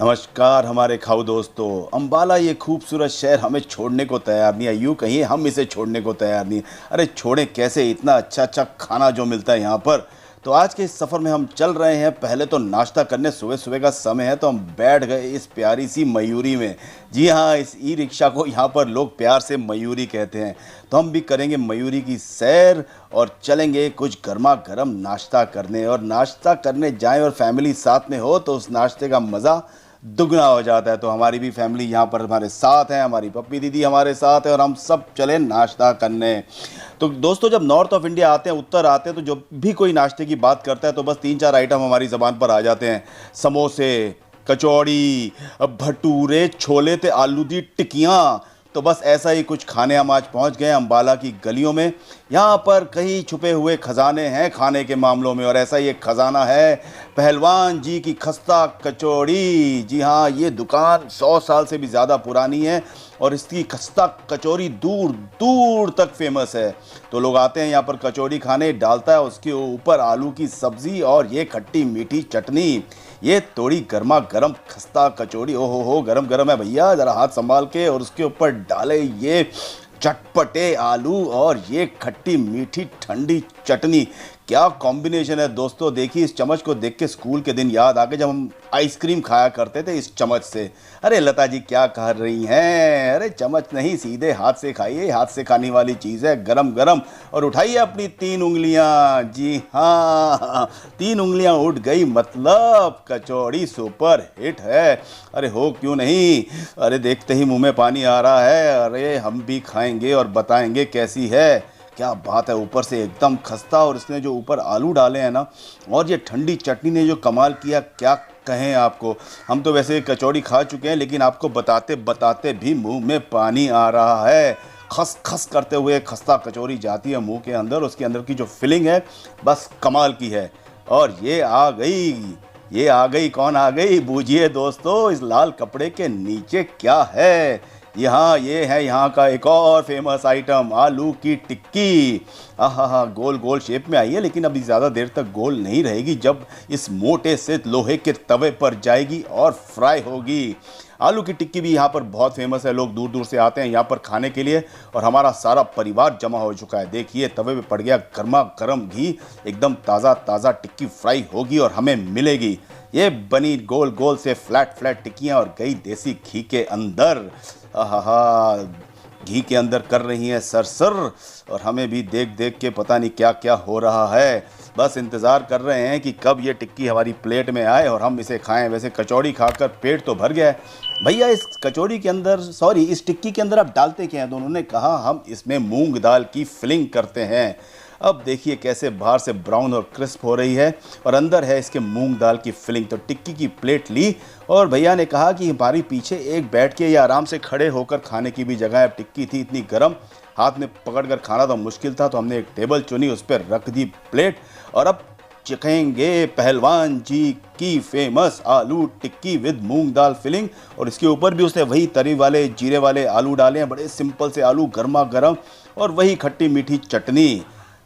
नमस्कार हमारे खाऊ दोस्तों। अंबाला ये खूबसूरत शहर हमें छोड़ने को तैयार नहीं है, यूँ कहिए हम इसे छोड़ने को तैयार नहीं है। अरे छोड़ें कैसे, इतना अच्छा अच्छा खाना जो मिलता है यहाँ पर। तो आज के इस सफ़र में हम चल रहे हैं, पहले तो नाश्ता करने, सुबह सुबह का समय है तो हम बैठ गए इस प्यारी सी मयूरी में। जी हाँ, इस ई रिक्शा को यहाँ पर लोग प्यार से मयूरी कहते हैं। तो हम भी करेंगे मयूरी की सैर और चलेंगे कुछ गर्मा गर्म नाश्ता करने। और नाश्ता करने जाएं और फैमिली साथ में हो तो उस नाश्ते का मज़ा दुगना हो जाता है। तो हमारी भी फैमिली यहाँ पर हमारे साथ है, हमारी पप्पी दीदी हमारे साथ है और हम सब चले नाश्ता करने। तो दोस्तों, जब नॉर्थ ऑफ इंडिया आते हैं, उत्तर आते हैं, तो जब भी कोई नाश्ते की बात करता है तो बस तीन चार आइटम हमारी ज़बान पर आ जाते हैं। समोसे, कचौड़ी, भटूरे, छोले थे, आलू दी टिक्कियाँ। तो बस ऐसा ही कुछ खाने हम आज पहुंच गए अंबाला की गलियों में। यहाँ पर कई छुपे हुए खजाने हैं खाने के मामलों में, और ऐसा ही एक खजाना है पहलवान जी की खस्ता कचौड़ी। जी हाँ, ये दुकान 100 साल से भी ज़्यादा पुरानी है और इसकी खस्ता कचौड़ी दूर दूर तक फेमस है। तो लोग आते हैं यहाँ पर कचौड़ी खाने, डालता है उसके ऊपर आलू की सब्ज़ी और ये खट्टी मीठी चटनी। ये थोड़ी गर्मा गर्म खस्ता कचौड़ी, ओ हो गरम गरम है भैया, ज़रा हाथ संभाल के। और उसके ऊपर डाले ये चटपटे आलू और ये खट्टी मीठी ठंडी चटनी। क्या कॉम्बिनेशन है दोस्तों। देखिए, इस चम्मच को देख के स्कूल के दिन याद आ गए जब हम आइसक्रीम खाया करते थे इस चम्मच से। अरे लता जी क्या कह रही हैं, अरे चम्मच नहीं, सीधे हाथ से खाइए, हाथ से खाने वाली चीज़ है, गरम गरम। और उठाइए अपनी 3 उंगलियां। जी हाँ, 3 उंगलियां उठ गई मतलब कचौड़ी सुपर हिट है। अरे हो क्यों नहीं। अरे देखते ही मुंह में पानी आ रहा है। अरे हम भी खाएंगे और बताएंगे कैसी है। क्या बात है, ऊपर से एकदम खस्ता और इसने जो ऊपर आलू डाले हैं ना, और ये ठंडी चटनी ने जो कमाल किया, क्या कहें आपको। हम तो वैसे कचौड़ी खा चुके हैं लेकिन आपको बताते बताते भी मुंह में पानी आ रहा है। खस खस करते हुए खस्ता कचौड़ी जाती है मुंह के अंदर, उसके अंदर की जो फिलिंग है बस कमाल की है। और ये आ गई, ये आ गई, कौन आ गई बूझिए दोस्तों, इस लाल कपड़े के नीचे क्या है। यहाँ ये है यहाँ का एक और फेमस आइटम, आलू की टिक्की। आहा, गोल गोल शेप में आई है लेकिन अभी ज़्यादा देर तक गोल नहीं रहेगी जब इस मोटे से लोहे के तवे पर जाएगी और फ्राई होगी। आलू की टिक्की भी यहाँ पर बहुत फेमस है, लोग दूर दूर से आते हैं यहाँ पर खाने के लिए और हमारा सारा परिवार जमा हो चुका है। देखिए, तवे पे पड़ गया गर्मा गर्म घी, एकदम ताज़ा ताज़ा टिक्की फ्राई होगी और हमें मिलेगी। ये बनी गोल गोल से फ्लैट फ्लैट टिक्कियाँ और गई देसी घी के अंदर। आहा, घी के अंदर कर रही हैं सरसर, और हमें भी देख देख के पता नहीं क्या क्या हो रहा है। बस इंतज़ार कर रहे हैं कि कब ये टिक्की हमारी प्लेट में आए और हम इसे खाएं। वैसे कचौड़ी खाकर पेट तो भर गया है भैया। इस कचौड़ी के अंदर, सॉरी, इस टिक्की के अंदर आप डालते क्या हैं? तो उन्होंने कहा हम इसमें मूंग दाल की फिलिंग करते हैं। अब देखिए कैसे बाहर से ब्राउन और क्रिस्प हो रही है और अंदर है इसके मूंग दाल की फिलिंग। तो टिक्की की प्लेट ली और भैया ने कहा कि हमारी पीछे एक बैठ के या आराम से खड़े होकर खाने की भी जगह है। टिक्की थी इतनी गर्म, हाथ में पकड़कर खाना तो मुश्किल था, तो हमने एक टेबल चुनी, उस पर रख दी प्लेट और अब चखेंगे पहलवान जी की फेमस आलू टिक्की विद मूंग दाल फिलिंग। और इसके ऊपर भी उसने वही तरी वाले जीरे वाले आलू डाले हैं, बड़े सिंपल से आलू गर्मा गर्म, और वही खट्टी मीठी चटनी।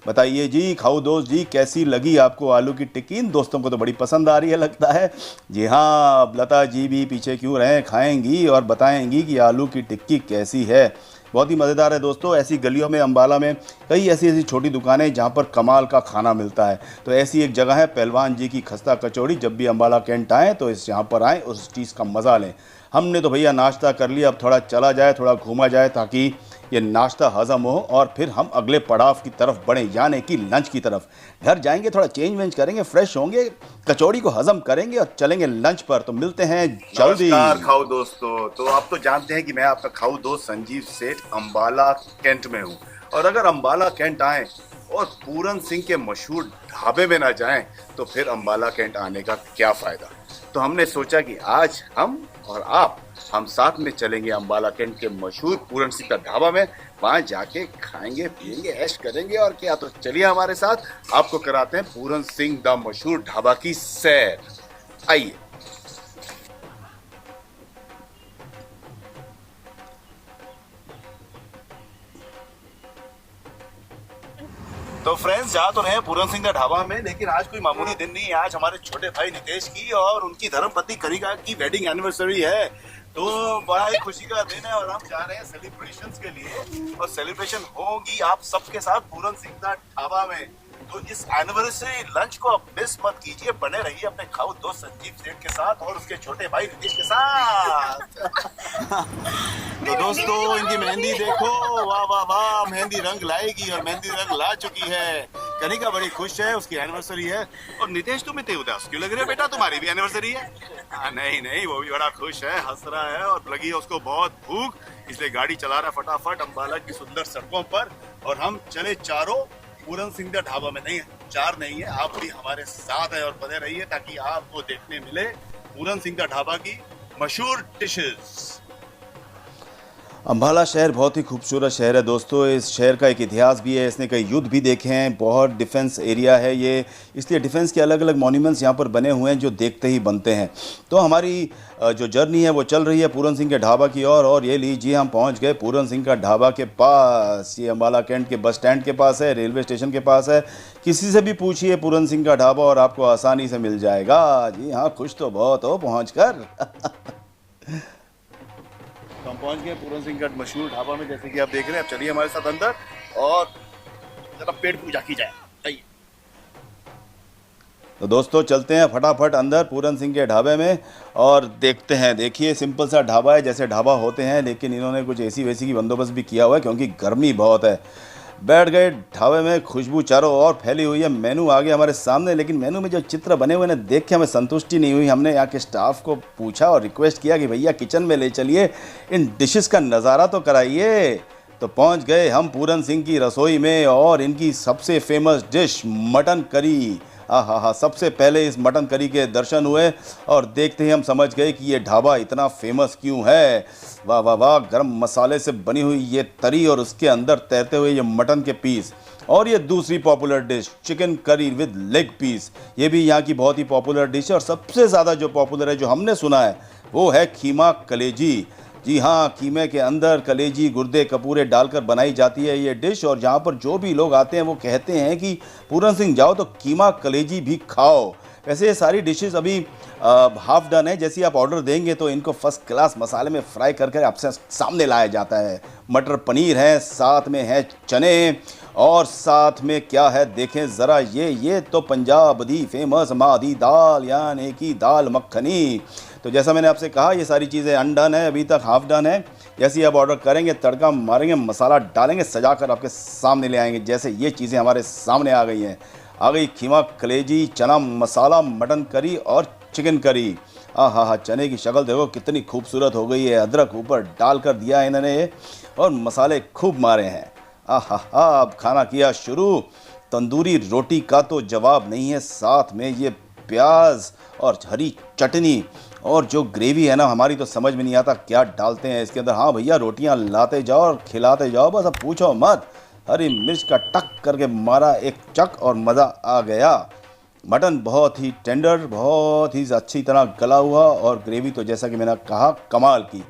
बताइए जी खाऊ दोस्त जी, कैसी लगी आपको आलू की टिक्की? इन दोस्तों को तो बड़ी पसंद आ रही है लगता है। जी हाँ, अब लता जी भी पीछे क्यों रहें, खाएंगी और बताएंगी कि आलू की टिक्की कैसी है। बहुत ही मज़ेदार है दोस्तों। ऐसी गलियों में अंबाला में कई ऐसी ऐसी छोटी दुकानें जहाँ पर कमाल का खाना मिलता है। तो ऐसी एक जगह है पहलवान जी की खस्ता कचौड़ी। जब भी अंबाला कैंट आएँ तो इस यहाँ पर आएँ, उस चीज़ का मज़ा लें। हमने तो भैया नाश्ता कर लिया, अब थोड़ा चला जाए, थोड़ा घूमा जाए ताकि ये नाश्ता हजम हो और फिर हम अगले पड़ाव की तरफ बढ़ें, यानी कि लंच की तरफ। घर जाएंगे, थोड़ा चेंज वेंज करेंगे, फ्रेश होंगे, कचौड़ी को हजम करेंगे और चलेंगे लंच पर। तो मिलते हैं जल्दी। नमस्कार खाऊ दोस्तों। तो आप तो जानते हैं कि मैं आपका खाऊ दोस्त संजीव सेठ अंबाला कैंट में हूँ। और अगर अंबाला कैंट आए और पूरन सिंह के मशहूर ढाबे में ना जाएं तो फिर अंबाला कैंट आने का क्या फायदा। तो हमने सोचा कि आज हम साथ में चलेंगे अंबाला कैंट के मशहूर पूरन सिंह का ढाबा में। वहां जाके खाएंगे पिएंगे ऐश करेंगे और क्या। तो चलिए हमारे साथ, आपको कराते हैं पूरन सिंह द मशहूर ढाबा की सैर। आइए। तो फ्रेंड्स, जा तो रहे पूरन सिंह का ढाबा में, लेकिन आज कोई मामूली दिन नहीं है। आज हमारे छोटे भाई नितेश की और उनकी धर्मपत्नी कनिका की वेडिंग एनिवर्सरी है। तो बड़ा ही खुशी का दिन है और हम जा रहे हैं सेलिब्रेशंस के लिए, और सेलिब्रेशन होगी आप सबके साथ पूरन सिंह का ढाबा में। तो इस एनिवर्सरी लंच को आप मिस मत कीजिए, बने रहिए अपने खाऊ दोस्त संजीव सेठ के साथ और उसके छोटे भाई नितेश के साथ। तो दोस्तों, इनकी मेहंदी देखो, वाह वाह वाह, मेहंदी रंग लाएगी और मेहंदी रंग ला चुकी है। कनिका बड़ी खुश है, उसकी एनिवर्सरी है। और नितेश, तुम इतने उदास क्यों लग रहे हो बेटा? तुम्हारी भी एनिवर्सरी है? नहीं नहीं, वो भी बड़ा खुश है, हंस रहा है और लगी है उसको बहुत भूख, इसलिए गाड़ी चला रहा है फटाफट अंबाला की सुंदर सड़कों पर। और हम चले चारों पूरन सिंह का ढाबा में। नहीं है, चार नहीं है, आप भी हमारे साथ है और बने रहिए ताकि आपको देखने मिले पूरन सिंह का ढाबा की मशहूर डिशेस। अम्बाला शहर बहुत ही खूबसूरत शहर है दोस्तों। इस शहर का एक इतिहास भी है, इसने कई युद्ध भी देखे हैं, बहुत डिफेंस एरिया है ये, इसलिए डिफेंस के अलग अलग मॉन्यूमेंट्स यहाँ पर बने हुए हैं जो देखते ही बनते हैं। तो हमारी जो जर्नी है वो चल रही है पूरन सिंह के ढाबा की ओर। और ये लीजिए, हम पहुँच गए पूरन सिंह का ढाबा के पास। ये अम्बाला कैंट के बस स्टैंड के पास है, रेलवे स्टेशन के पास है। किसी से भी पूछिए पूरन सिंह का ढाबा और आपको आसानी से मिल जाएगा। जी हाँ, खुश तो बहुत हो पहुँच कर। तो हम पहुंच गए पूरन सिंह का मशहूर ढाबा में, जैसे कि आप देख रहे हैं। अब चलिए हमारे साथ अंदर और जरा पेट पूजा की जाए। आइए। तो दोस्तों, चलते हैं फटाफट अंदर पूरन सिंह के ढाबे में और देखते हैं। देखिए, सिंपल सा ढाबा है, जैसे ढाबा होते हैं, लेकिन इन्होंने कुछ एसी वेसी की बंदोबस्त भी किया हुआ है क्योंकि गर्मी बहुत है। बैठ गए ढाबे में, खुशबू चारों ओर फैली हुई है। मेनू आ गया हमारे सामने, लेकिन मेनू में जो चित्र बने हुए हैं देख के हमें संतुष्टि नहीं हुई। हमने यहाँ के स्टाफ को पूछा और रिक्वेस्ट किया कि भैया किचन में ले चलिए, इन डिशेस का नज़ारा तो कराइए। तो पहुँच गए हम पूरन सिंह की रसोई में और इनकी सबसे फेमस डिश मटन करी। हाँ, सबसे पहले इस मटन करी के दर्शन हुए और देखते ही हम समझ गए कि ये ढाबा इतना फेमस क्यों है। वाह वाह वाह, गरम मसाले से बनी हुई ये तरी और उसके अंदर तैरते हुए ये मटन के पीस। और ये दूसरी popular dish chicken curry with leg piece, ये भी यहाँ की बहुत ही पॉपुलर डिश है। और सबसे ज़्यादा जो पॉपुलर है, जो हमने सुना है, वो है कीमा कलेजी। जी हाँ, कीमे के अंदर कलेजी, गुर्दे, कपूरे डालकर बनाई जाती है ये डिश। और यहाँ पर जो भी लोग आते हैं वो कहते हैं कि पूरन सिंह जाओ तो कीमा कलेजी भी खाओ। वैसे ये सारी डिशेस अभी हाफ डन है, जैसे आप ऑर्डर देंगे तो इनको फर्स्ट क्लास मसाले में फ्राई करके आपसे सामने लाया जाता है। मटर पनीर है, साथ में है चने, और साथ में क्या है देखें ज़रा, ये तो पंजाब दी फेमस मादी दाल, यानी कि दाल मखनी। तो जैसा मैंने आपसे कहा, ये सारी चीज़ें अनडन है, अभी तक हाफ डन है। जैसे ही आप ऑर्डर करेंगे, तड़का मारेंगे, मसाला डालेंगे, सजाकर आपके सामने ले आएंगे। जैसे ये चीज़ें हमारे सामने आ गई हैं। आ गई कीमा कलेजी, चना मसाला, मटन करी और चिकन करी। हाँ, चने की शक्ल देखो कितनी खूबसूरत हो गई है। अदरक ऊपर डाल कर दिया है इन्होंने और मसाले खूब मारे हैं। अब खाना किया शुरू। तंदूरी रोटी का तो जवाब नहीं है, साथ में ये प्याज और हरी चटनी और जो ग्रेवी है ना हमारी, तो समझ में नहीं आता क्या डालते हैं इसके अंदर। हाँ भैया, रोटियां लाते जाओ और खिलाते जाओ, बस अब पूछो मत। हरी मिर्च का टक करके मारा एक चक और मज़ा आ गया। मटन बहुत ही टेंडर, बहुत ही अच्छी तरह गला हुआ और ग्रेवी तो जैसा कि मैंने कहा कमाल की।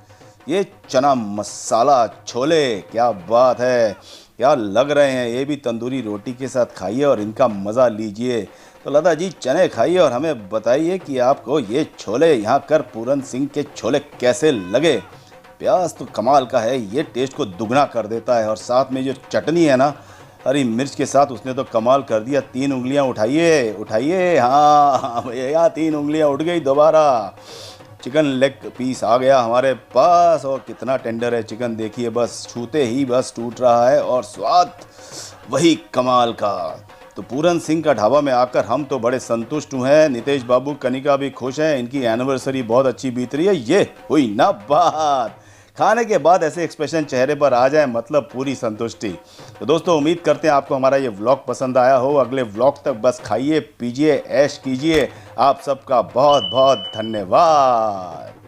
ये चना मसाला छोले, क्या बात है, क्या लग रहे हैं। ये भी तंदूरी रोटी के साथ खाइए और इनका मज़ा लीजिए। तो लता जी, चने खाइए और हमें बताइए कि आपको ये छोले यहाँ कर पूरन सिंह के छोले कैसे लगे। प्याज तो कमाल का है, ये टेस्ट को दुगना कर देता है। और साथ में जो चटनी है ना हरी मिर्च के साथ, उसने तो कमाल कर दिया। 3 उंगलियां उठाइए। हाँ भैया, 3 उंगलियां उठ गई दोबारा। चिकन लेग पीस आ गया हमारे पास और कितना टेंडर है चिकन, देखिए बस छूते ही बस टूट रहा है। और स्वाद वही कमाल का। तो पूरन सिंह का ढाबा में आकर हम तो बड़े संतुष्ट हुए हैं। नितेश बाबू, कनिका भी खुश हैं, इनकी एनिवर्सरी बहुत अच्छी बीत रही है। ये हुई ना बात। खाने के बाद ऐसे एक्सप्रेशन चेहरे पर आ जाए, मतलब पूरी संतुष्टि। तो दोस्तों, उम्मीद करते हैं आपको हमारा ये व्लॉग पसंद आया हो। अगले व्लॉग तक बस खाइए, पीजिए, ऐश कीजिए। आप सबका बहुत बहुत धन्यवाद।